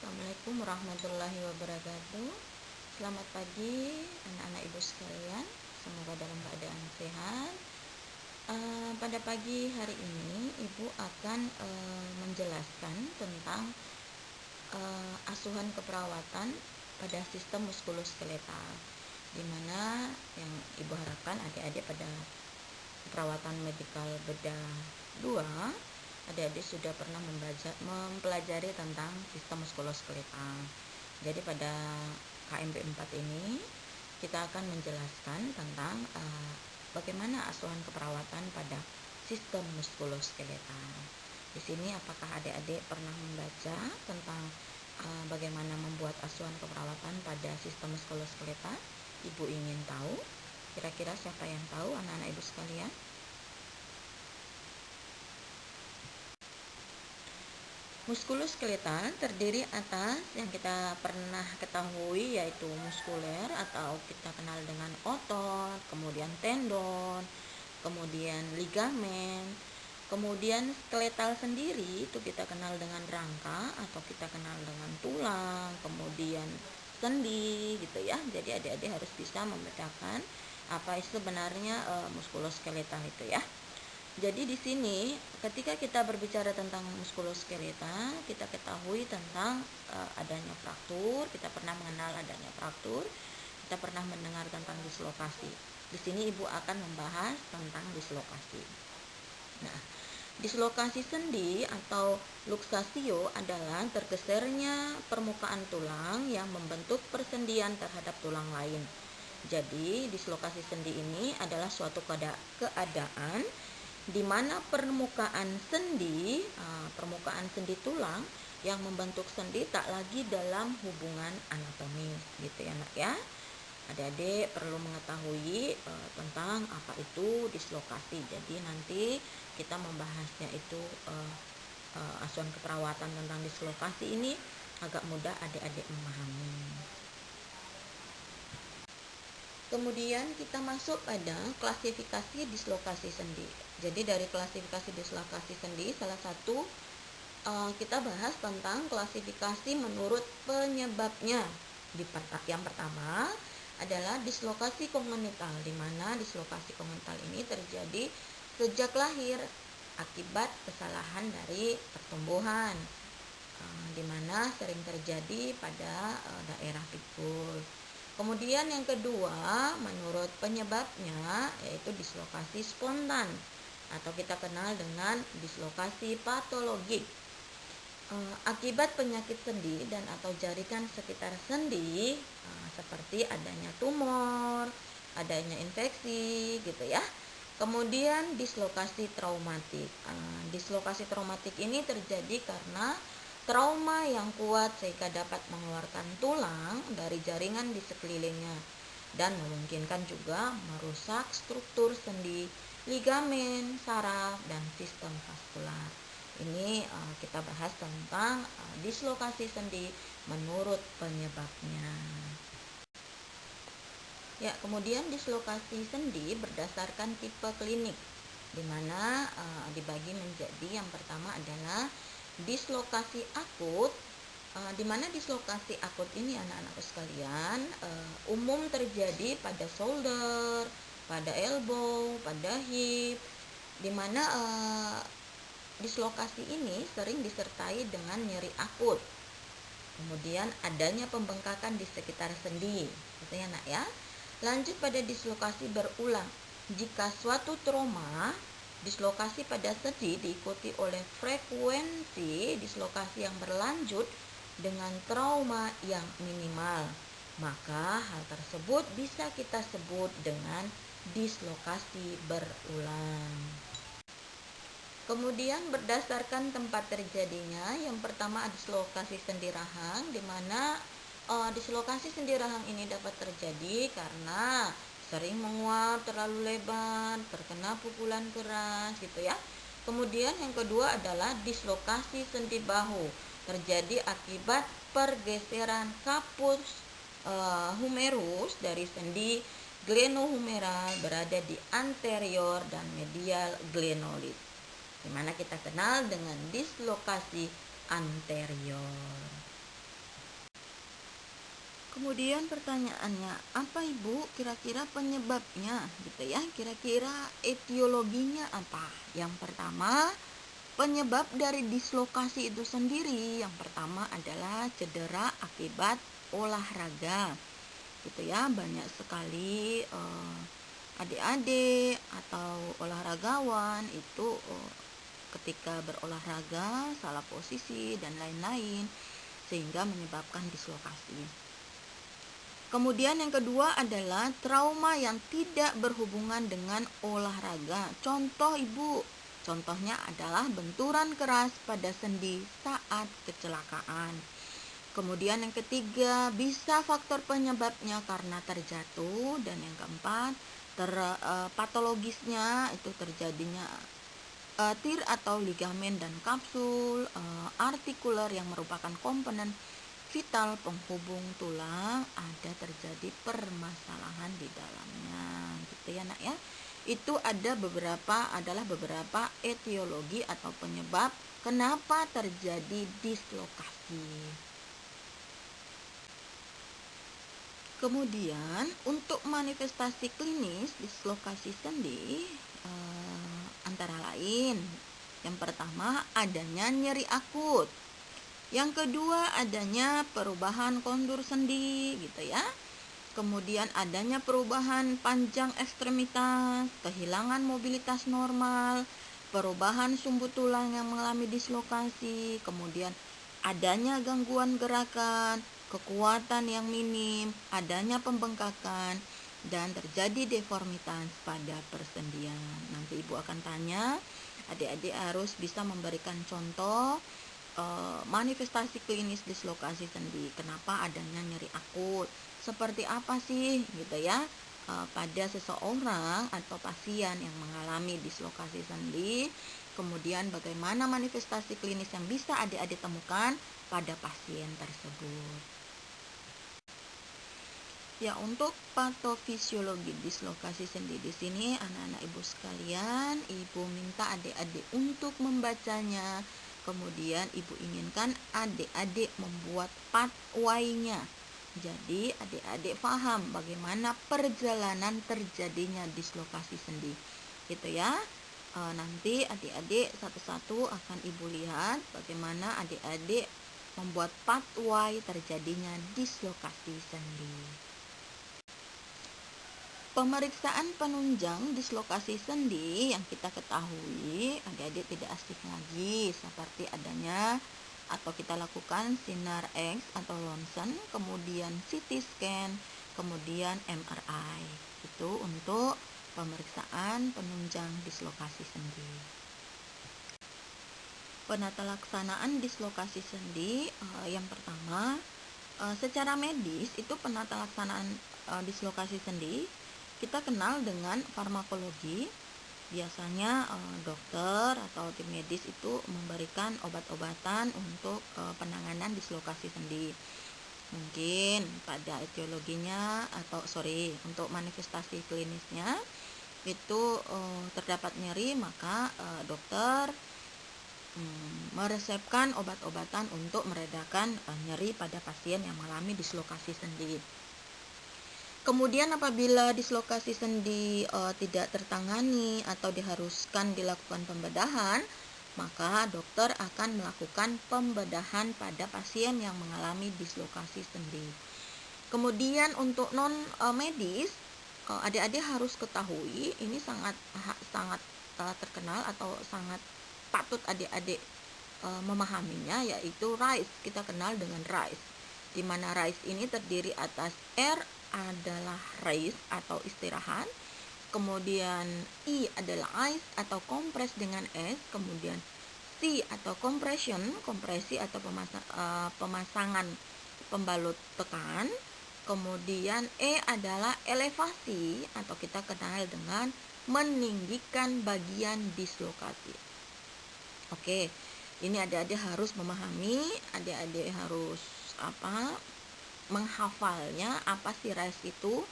Assalamualaikum warahmatullahi wabarakatuh. Selamat pagi anak-anak ibu sekalian. Semoga dalam keadaan sehat. Pada pagi hari ini ibu akan menjelaskan tentang asuhan keperawatan pada sistem muskuloskeletal, di mana yang ibu harapkan adik-adik pada perawatan medikal bedah 2, adik-adik sudah pernah mempelajari tentang sistem muskuloskeletal. Jadi pada KMP 4 ini kita akan menjelaskan tentang bagaimana asuhan keperawatan pada sistem muskuloskeletal. Di sini apakah adik-adik pernah membaca tentang bagaimana membuat asuhan keperawatan pada sistem muskuloskeletal? Ibu ingin tahu. Kira-kira siapa yang tahu, anak-anak ibu sekalian? Muskuloskeletal terdiri atas yang kita pernah ketahui yaitu muskuler atau kita kenal dengan otot, kemudian tendon, kemudian ligamen, kemudian skeletal sendiri itu kita kenal dengan rangka atau kita kenal dengan tulang, kemudian sendi gitu ya. Jadi adik-adik harus bisa membedakan apa itu sebenarnya muskuloskeletal itu ya. Jadi di sini ketika kita berbicara tentang muskuloskeletal, kita ketahui tentang adanya fraktur, kita pernah mengenal adanya fraktur, kita pernah mendengar tentang dislokasi. Di sini ibu akan membahas tentang dislokasi. Nah, dislokasi sendi atau luxatio adalah tergesernya permukaan tulang yang membentuk persendian terhadap tulang lain. Jadi dislokasi sendi ini adalah suatu keadaan di mana permukaan sendi tulang yang membentuk sendi tak lagi dalam hubungan anatomis gitu ya nak ya. Adik-adik perlu mengetahui tentang apa itu dislokasi. Jadi nanti kita membahasnya itu asuhan keperawatan tentang dislokasi ini agak mudah adik-adik memahami. Kemudian kita masuk pada klasifikasi dislokasi sendi. Jadi dari klasifikasi dislokasi sendi, salah satu kita bahas tentang klasifikasi menurut penyebabnya. Yang pertama adalah dislokasi kongenital, di mana dislokasi kongenital ini terjadi sejak lahir akibat kesalahan dari pertumbuhan, di mana sering terjadi pada daerah pikul. Kemudian yang kedua, menurut penyebabnya yaitu dislokasi spontan atau kita kenal dengan dislokasi patologik. Akibat penyakit sendi dan atau jaringan sekitar sendi seperti adanya tumor, adanya infeksi gitu ya. Kemudian dislokasi traumatik. Dislokasi traumatik ini terjadi karena trauma yang kuat sehingga dapat mengeluarkan tulang dari jaringan di sekelilingnya dan memungkinkan juga merusak struktur sendi, ligamen, saraf, dan sistem vaskular. Ini kita bahas tentang dislokasi sendi menurut penyebabnya. Ya, kemudian dislokasi sendi berdasarkan tipe klinik, di mana dibagi menjadi yang pertama adalah dislokasi akut, di mana dislokasi akut ini anak-anakku sekalian umum terjadi pada shoulder, pada elbow, pada hip, di mana dislokasi ini sering disertai dengan nyeri akut. Kemudian adanya pembengkakan di sekitar sendi, gitu ya nak ya. Lanjut pada dislokasi berulang. Jika suatu trauma dislokasi pada sendi diikuti oleh frekuensi dislokasi yang berlanjut dengan trauma yang minimal, maka hal tersebut bisa kita sebut dengan dislokasi berulang. Kemudian berdasarkan tempat terjadinya, yang pertama dislokasi sendi rahang, di mana dislokasi sendi rahang ini dapat terjadi karena sering menguap terlalu lebar, terkena pukulan keras gitu ya. Kemudian yang kedua adalah dislokasi sendi bahu, terjadi akibat pergeseran kapus humerus dari sendi glenohumeral berada di anterior dan medial glenoid, di mana kita kenal dengan dislokasi anterior. Kemudian pertanyaannya, apa Ibu kira-kira penyebabnya gitu ya? Kira-kira etiologinya apa? Yang pertama, penyebab dari dislokasi itu sendiri, yang pertama adalah cedera akibat olahraga gitu ya. Banyak sekali adik-adik atau olahragawan itu ketika berolahraga salah posisi dan lain-lain sehingga menyebabkan dislokasi. Kemudian yang kedua adalah trauma yang tidak berhubungan dengan olahraga. Contoh Ibu, contohnya adalah benturan keras pada sendi saat kecelakaan. Kemudian yang ketiga, bisa faktor penyebabnya karena terjatuh. Dan yang keempat, patologisnya itu terjadinya tir atau ligamen dan kapsul artikuler yang merupakan komponen vital penghubung tulang ada terjadi permasalahan di dalamnya gitu ya Nak ya. Itu adalah beberapa etiologi atau penyebab kenapa terjadi dislokasi. Kemudian untuk manifestasi klinis dislokasi sendi antara lain, yang pertama adanya nyeri akut, yang kedua adanya perubahan kontur sendi gitu ya. Kemudian adanya perubahan panjang ekstremitas, kehilangan mobilitas normal, perubahan sumbu tulang yang mengalami dislokasi, kemudian adanya gangguan gerakan, kekuatan yang minim, adanya pembengkakan, dan terjadi deformitas pada persendian. Nanti Ibu akan tanya, adik-adik harus bisa memberikan contoh manifestasi klinis dislokasi sendi. Kenapa adanya nyeri akut? Seperti apa sih gitu ya pada seseorang atau pasien yang mengalami dislokasi sendi. Kemudian bagaimana manifestasi klinis yang bisa adik-adik temukan pada pasien tersebut. Ya, untuk patofisiologi dislokasi sendi di sini anak-anak Ibu sekalian, Ibu minta adik-adik untuk membacanya. Kemudian Ibu inginkan adik-adik membuat pathway-nya. Jadi adik-adik paham bagaimana perjalanan terjadinya dislokasi sendi. Gitu ya. Nanti adik-adik satu-satu akan Ibu lihat bagaimana adik-adik membuat pathway terjadinya dislokasi sendi. Pemeriksaan penunjang dislokasi sendi yang kita ketahui adik-adik tidak asing lagi seperti adanya atau kita lakukan sinar X atau ronsen, kemudian CT scan, kemudian MRI. Itu untuk pemeriksaan penunjang dislokasi sendi. Penata laksanaan dislokasi sendi yang pertama, secara medis itu penata laksanaan dislokasi sendi kita kenal dengan farmakologi. Biasanya dokter atau tim medis itu memberikan obat-obatan untuk penanganan dislokasi sendi. Mungkin pada etiologinya untuk manifestasi klinisnya itu terdapat nyeri, maka dokter meresepkan obat-obatan untuk meredakan nyeri pada pasien yang mengalami dislokasi sendi. Kemudian apabila dislokasi sendi tidak tertangani atau diharuskan dilakukan pembedahan, maka dokter akan melakukan pembedahan pada pasien yang mengalami dislokasi sendi. Kemudian untuk non medis, adik-adik harus ketahui ini sangat terkenal atau sangat patut adik-adik memahaminya, yaitu RICE. Kita kenal dengan RICE, di mana RICE ini terdiri atas R adalah rest atau istirahat, kemudian I adalah ice atau kompres dengan S, kemudian C atau compression, kompresi atau pemasangan pembalut tekan, kemudian E adalah elevasi atau kita kenal dengan meninggikan bagian dislokasi. Oke, ini adik-adik harus memahami, adik-adik harus menghafalnya apa sih RICE itu,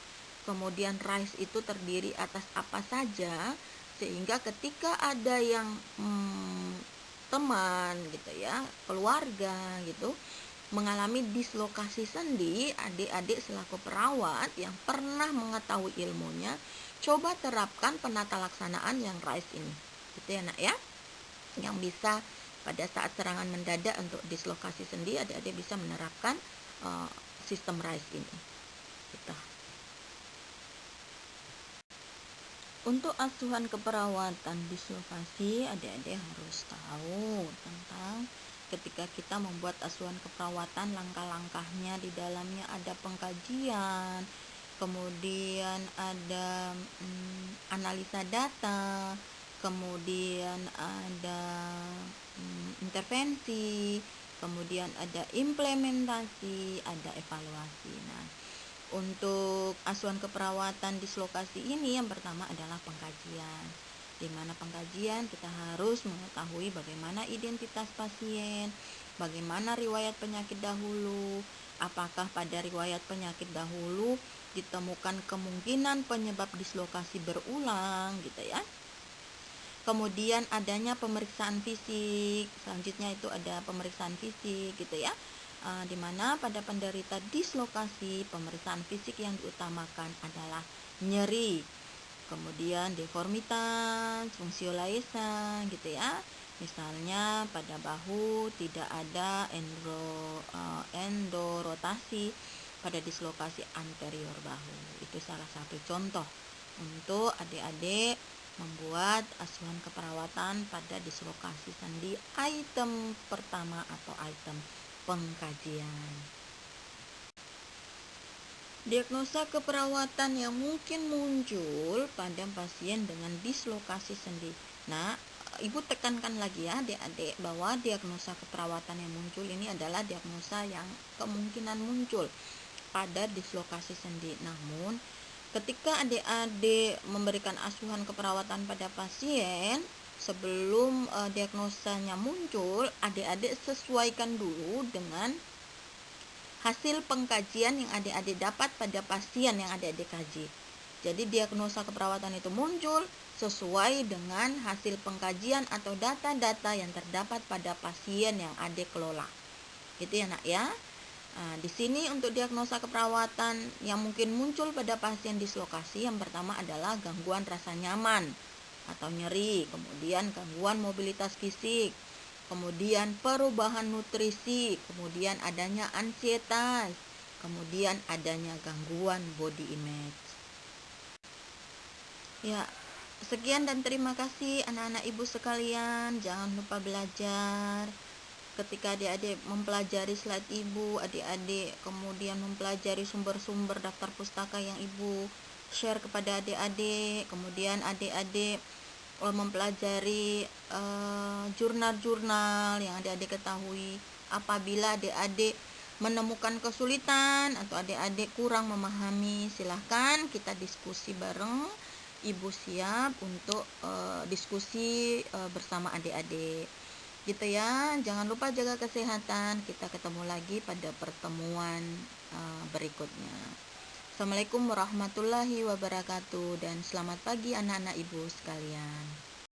kemudian RICE itu terdiri atas apa saja, sehingga ketika ada yang teman gitu ya, keluarga gitu mengalami dislokasi sendi, adik-adik selaku perawat yang pernah mengetahui ilmunya, coba terapkan penata laksanaan yang RISE ini. Gitu ya nak ya. Yang bisa pada saat serangan mendadak untuk dislokasi sendi, adik-adik bisa menerapkan sistem RISE ini. Gitu. Untuk asuhan keperawatan dislokasi, adik-adik harus tahu tentang ketika kita membuat asuhan keperawatan, langkah-langkahnya. Di dalamnya ada pengkajian, kemudian ada analisa data, kemudian ada intervensi, kemudian ada implementasi, ada evaluasi. Nah, untuk asuhan keperawatan dislokasi ini yang pertama adalah pengkajian. Di mana pengkajian kita harus mengetahui bagaimana identitas pasien, bagaimana riwayat penyakit dahulu, apakah pada riwayat penyakit dahulu ditemukan kemungkinan penyebab dislokasi berulang gitu ya. Kemudian adanya pemeriksaan fisik, selanjutnya itu ada pemeriksaan fisik gitu ya. Di mana pada penderita dislokasi, pemeriksaan fisik yang diutamakan adalah nyeri, kemudian deformitas, fungsiolesa gitu ya. Misalnya pada bahu tidak ada endorotasi pada dislokasi anterior bahu. Itu salah satu contoh untuk adik-adik membuat asuhan keperawatan pada dislokasi sendi item pertama atau item pengkajian. Diagnosa keperawatan yang mungkin muncul pada pasien dengan dislokasi sendi. Nah, Ibu tekankan lagi ya adik-adik bahwa diagnosa keperawatan yang muncul ini adalah diagnosa yang kemungkinan muncul pada dislokasi sendi. Namun, ketika adik-adik memberikan asuhan keperawatan pada pasien, sebelum diagnosanya muncul, adik-adik sesuaikan dulu dengan hasil pengkajian yang adik-adik dapat pada pasien yang adik-adik kaji. Jadi diagnosa keperawatan itu muncul sesuai dengan hasil pengkajian atau data-data yang terdapat pada pasien yang adik kelola. Gitu ya nak ya. Nah, di sini untuk diagnosa keperawatan yang mungkin muncul pada pasien dislokasi, yang pertama adalah gangguan rasa nyaman atau nyeri, kemudian gangguan mobilitas fisik, kemudian perubahan nutrisi, kemudian adanya ansietas, kemudian adanya gangguan body image. Ya, sekian dan terima kasih anak-anak ibu sekalian. Jangan lupa belajar. Ketika adik-adik mempelajari slide ibu, adik-adik kemudian mempelajari sumber-sumber daftar pustaka yang ibu share kepada adik-adik, kemudian adik-adik mempelajari jurnal-jurnal yang adik-adik ketahui. Apabila adik-adik menemukan kesulitan atau adik-adik kurang memahami, silahkan kita diskusi bareng. Ibu siap untuk diskusi bersama adik-adik. Gitu ya. Jangan lupa jaga kesehatan. Kita ketemu lagi pada pertemuan berikutnya. Assalamualaikum warahmatullahi wabarakatuh dan selamat pagi anak-anak ibu sekalian.